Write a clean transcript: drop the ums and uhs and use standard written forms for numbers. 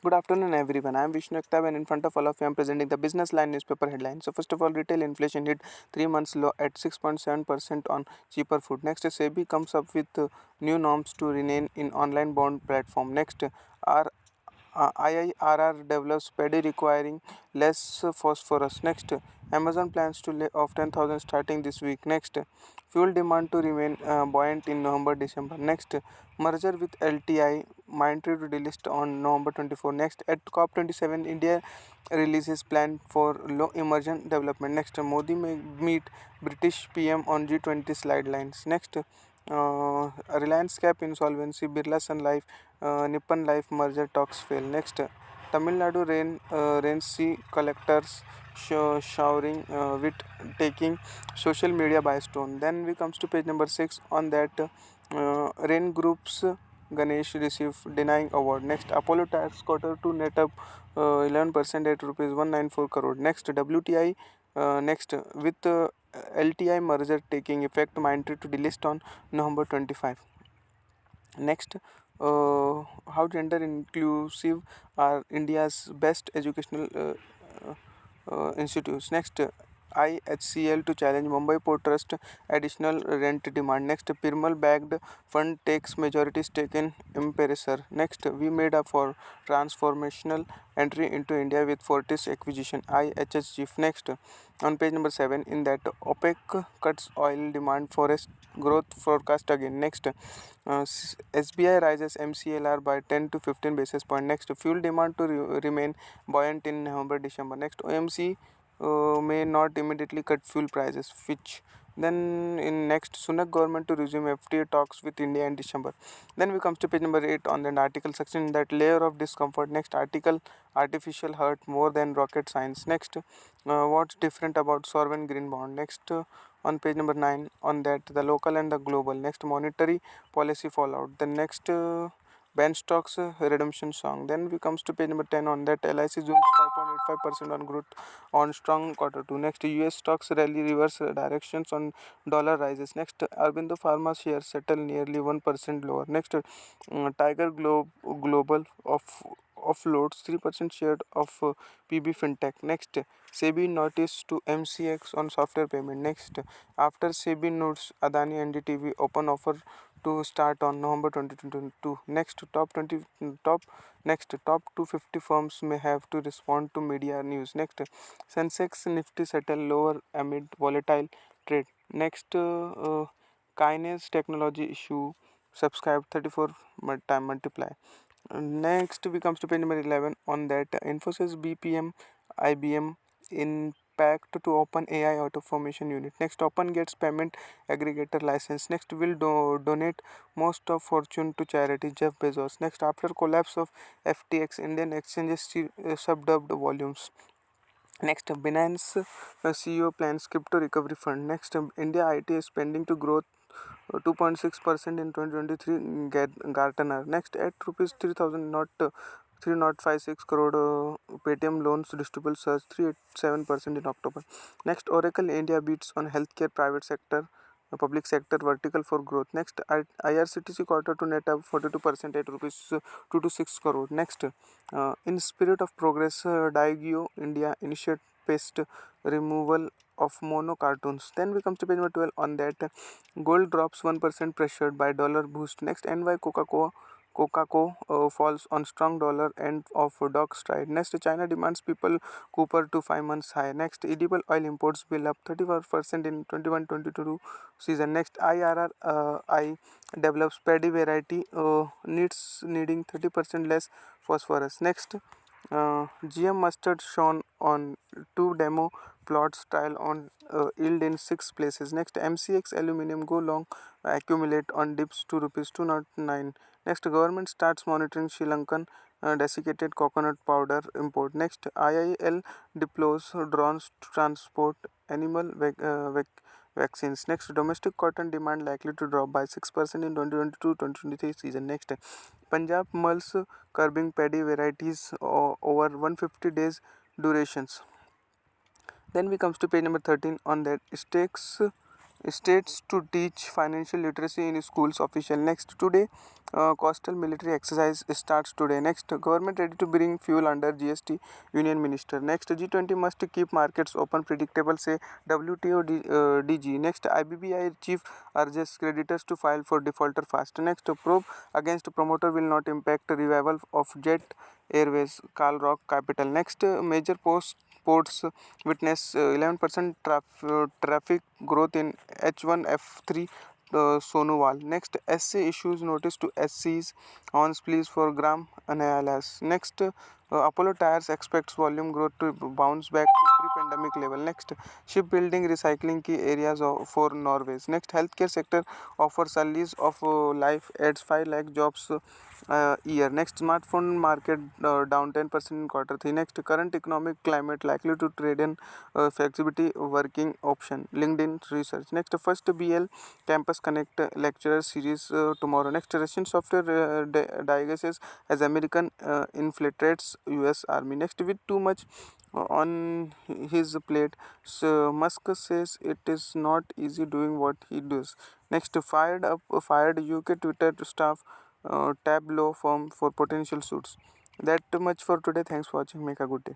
Good afternoon, everyone. I am Vishnu Ektab, and in front of all of you, I am presenting the Business Line newspaper headline. So, first of all, retail inflation hit 3 months low at 6.7% on cheaper food. Next, SEBI comes up with new norms to remain in online bond platform. Next, R IIRR develops paddy requiring less phosphorus. Next, Amazon plans to lay off 10,000 starting this week. Next, fuel demand to remain buoyant in November December. Next, merger with LTI Mindtree to delist on November 24. Next, at COP27, India releases plan for low emergent development. Next, Modi may meet British PM on G20 slide lines. Next, Reliance Cap insolvency, Birla Sun Life, Nippon Life merger talks fail. Next, Tamil Nadu rain sea collectors showering with taking social media by storm. Then we comes to page number 6 on that rain groups. Ganesh received denying award. Next, Apollo Tyres quarter to net up 11% at rupees 194 crore. Next, WTI. Next, with LTI merger taking effect, Mindtree to delist on November 25. Next, how gender inclusive are India's best educational institutes. Next, IHCL to challenge Mumbai Port Trust additional rent demand. Next, Pirmal backed fund takes majority stake in Emperador. Next, we made up for transformational entry into India with Fortis acquisition. IHSG. Next, on page number 7, in that OPEC cuts oil demand forest growth forecast again. Next, SBI rises MCLR by 10 to 15 basis point. Next, fuel demand to remain buoyant in November December. Next, OMC may not immediately cut fuel prices, which then in next Sunak government to resume FTA talks with India in December. Then we comes to page number 8 on the article section, that layer of discomfort. Next article, artificial hurt more than rocket science. Next, what's different about sovereign green bond. Next, on page number 9 on that the local and the global. Next, monetary policy fallout. The next, Ben stocks redemption song. Then we comes to page number 10 on that LIC zooms 5.85% on growth on strong quarter 2. Next, US stocks rally reverse directions on dollar rises. Next, Arvindo Pharma shares settle nearly 1% lower. Next, Tiger Global offloads 3% share of PB Fintech. Next, SEBI notice to MCX on software payment. Next, after SEBI notes Adani NDTV open offer to start on November 2022. Next, top 250 firms may have to respond to media news. Next, Sensex Nifty settle lower amid volatile trade. Next, Kinase technology issue subscribe 34 time multiply. Next, we comes to page number 11 on that Infosys BPM IBM impact to Open AI auto formation unit. Next, Open gets payment aggregator license. Next, will donate most of fortune to charity, Jeff Bezos. Next, after collapse of FTX, Indian exchanges subdubbed volumes. Next, Binance CEO plans crypto recovery fund. Next, India IT is spending to grow 2.6% in 2023 Gartner. Next, at rupees 3000 not 3056 crore Paytm loans distributable surge 387% in October. Next, Oracle India beats on healthcare private sector public sector vertical for growth. Next, IRCTC quarter to net up 42% at rupees 226 crore. Next, in spirit of progress, Daigyo India initiate pest removal of mono cartoons. Then we come to page number 12 on that gold drops 1% pressured by dollar boost. Next, NY Coca-Cola falls on strong dollar end of dog stride. Next, China demands people Cooper to 5 months high. Next, edible oil imports bill up 34% in 21-22 season. Next, IRRI develops paddy variety needing 30% less phosphorus. Next, GM mustard shown on 2 demo plots trial on yield in 6 places. Next, MCX aluminum go long accumulate on dips to rupees 209. Next, government starts monitoring Sri Lankan desiccated coconut powder import. Next, IIL deploys drones to transport animal vaccines. Next, domestic cotton demand likely to drop by 6% in 2022-2023 season. Next, Punjab mulls curbing paddy varieties over 150 days durations. Then we comes to page number 13 on that stakes States to teach financial literacy in schools official. Next today, coastal military exercise starts today. Next, government ready to bring fuel under GST, union minister. Next, G20 must keep markets open predictable, say WTO DG. Next, IBBI chief urges creditors to file for defaulter fast. Next, probe against promoter will not impact revival of Jet Airways, Carl Rock Capital. Next, major ports witness 11% traffic growth in H1F3 Sonowal. Next, SC issues notice to SCs on pleas for gram analysis. Next, Apollo Tires expects volume growth to bounce back to pre-pandemic level. Next, shipbuilding recycling key areas for Norway's. Next, healthcare sector offers a lease of life adds 5 lakh jobs year. Next, smartphone market down 10% in quarter 3. Next, current economic climate likely to trade in flexibility working option. LinkedIn research. Next, first BL Campus Connect lecturer series tomorrow. Next, Russian software diagnoses as American infiltrates US Army. Next, with too much on his plate, so Musk says it is not easy doing what he does. Next, fired UK Twitter staff, tab law firm for potential suits. That much for today. Thanks for watching. Make a good day.